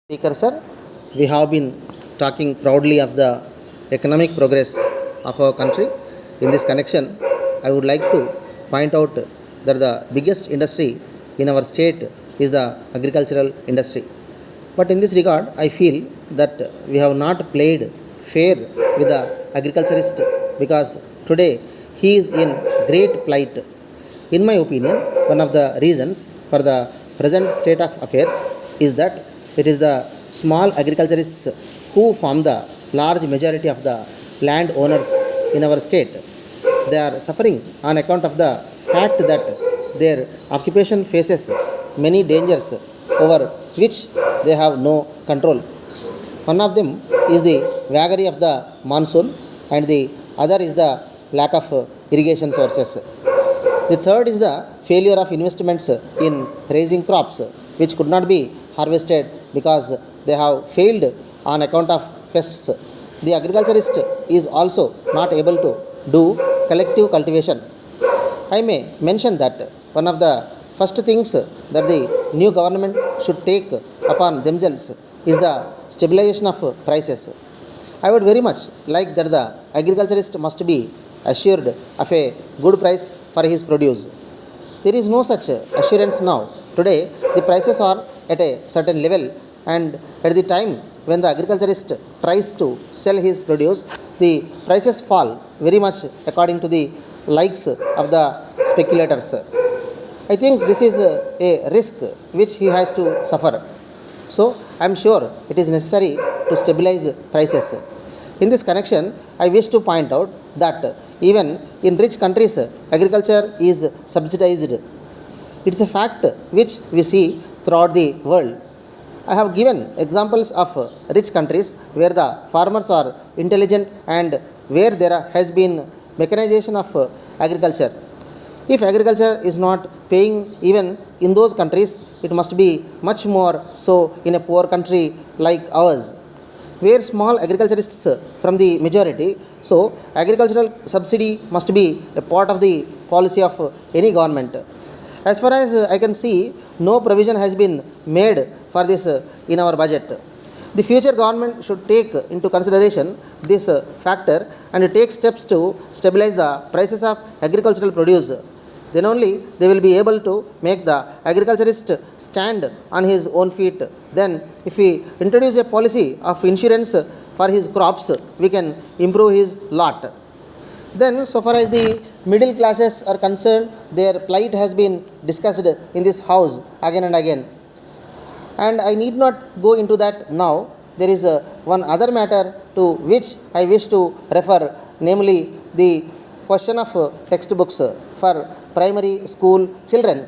Speaker sir, we have been talking proudly of the economic progress of our country. In this connection, I would like to point out that the biggest industry in our state is the agricultural industry. But in this regard, I feel that we have not played fair with the agriculturist because today he is in great plight. In my opinion, one of the reasons for the present state of affairs is that it is the small agriculturists who form the large majority of the land owners in our state. They are suffering on account of the fact that their occupation faces many dangers over which they have no control. One of them is the vagary of the monsoon, and the other is the lack of irrigation sources. The third is the failure of investments in raising crops, which could not be harvested because they have failed on account of pests. The agriculturist is also not able to do collective cultivation. I may mention that one of the first things that the new government should take upon themselves is the stabilization of prices. I would very much like that the agriculturist must be assured of a good price for his produce. There is no such assurance now. Today, the prices are at a certain level, and at the time when the agriculturist tries to sell his produce, the prices fall very much according to the likes of the speculators. I think this is a risk which he has to suffer. So, I am sure it is necessary to stabilize prices. In this connection, I wish to point out that even in rich countries, agriculture is subsidized. It is a fact which we see throughout the world. I have given examples of rich countries where the farmers are intelligent and where there has been mechanization of agriculture. If agriculture is not paying even in those countries, it must be much more so in a poor country like ours, where small agriculturists from the majority. So, agricultural subsidy must be a part of the policy of any government. As far as I can see, no provision has been made for this in our budget. The future government should take into consideration this factor and take steps to stabilize the prices of agricultural produce. Then only they will be able to make the agriculturist stand on his own feet. Then, if we introduce a policy of insurance for his crops, we can improve his lot. Then, so far as the middle classes are concerned, their plight has been discussed in this house again and again. And I need not go into that now. There is one other matter to which I wish to refer, namely the question of textbooks for primary school children.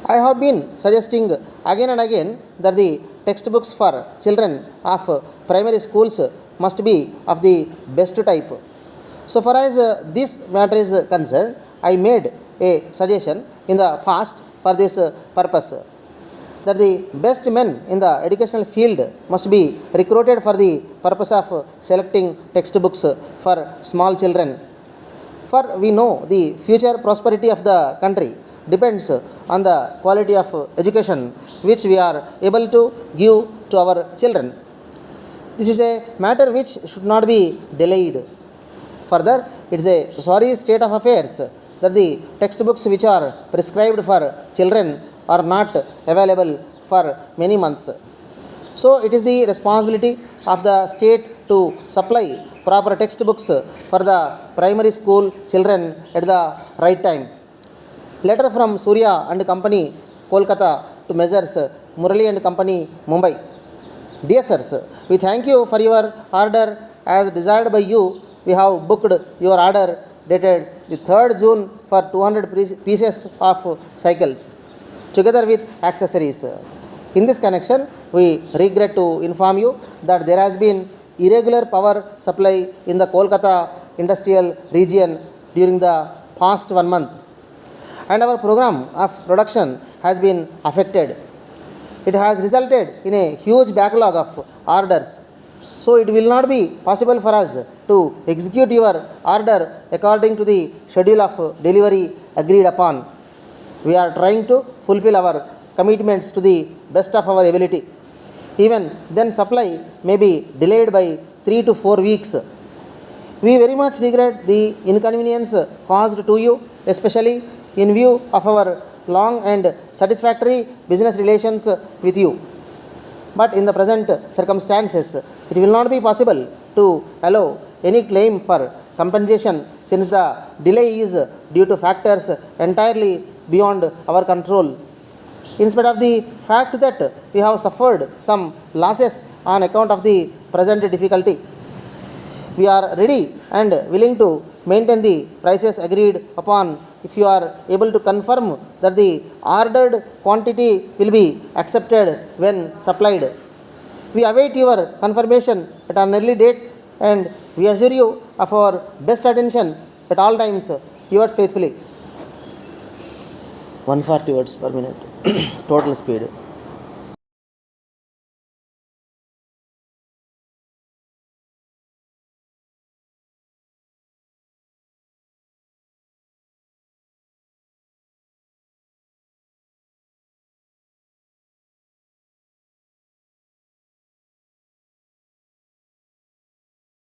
I have been suggesting again and again that the textbooks for children of primary schools must be of the best type. So far as this matter is concerned, I made a suggestion in the past for this purpose, that the best men in the educational field must be recruited for the purpose of selecting textbooks for small children. For we know the future prosperity of the country depends on the quality of education which we are able to give to our children. This is a matter which should not be delayed. Further, it is a sorry state of affairs that the textbooks which are prescribed for children are not available for many months. So, it is the responsibility of the state to supply proper textbooks for the primary school children at the right time. Letter from Surya and Company, Kolkata, to Messrs. Murali and Company, Mumbai. Dear sirs, we thank you for your order as desired by you. We have booked your order dated the 3rd June for 200 pieces of cycles together with accessories. In this connection, we regret to inform you that there has been irregular power supply in the Kolkata industrial region during the past 1 month, and our program of production has been affected. It has resulted in a huge backlog of orders. So, it will not be possible for us to execute your order according to the schedule of delivery agreed upon. We are trying to fulfill our commitments to the best of our ability. Even then supply may be delayed by 3 to 4 weeks. We very much regret the inconvenience caused to you, especially in view of our long and satisfactory business relations with you. But in the present circumstances, it will not be possible to allow any claim for compensation since the delay is due to factors entirely beyond our control. In spite of the fact that we have suffered some losses on account of the present difficulty, we are ready and willing to maintain the prices agreed upon if you are able to confirm that the ordered quantity will be accepted when supplied. We await your confirmation at an early date and we assure you of our best attention at all times. Yours faithfully. 140 words per minute total speed.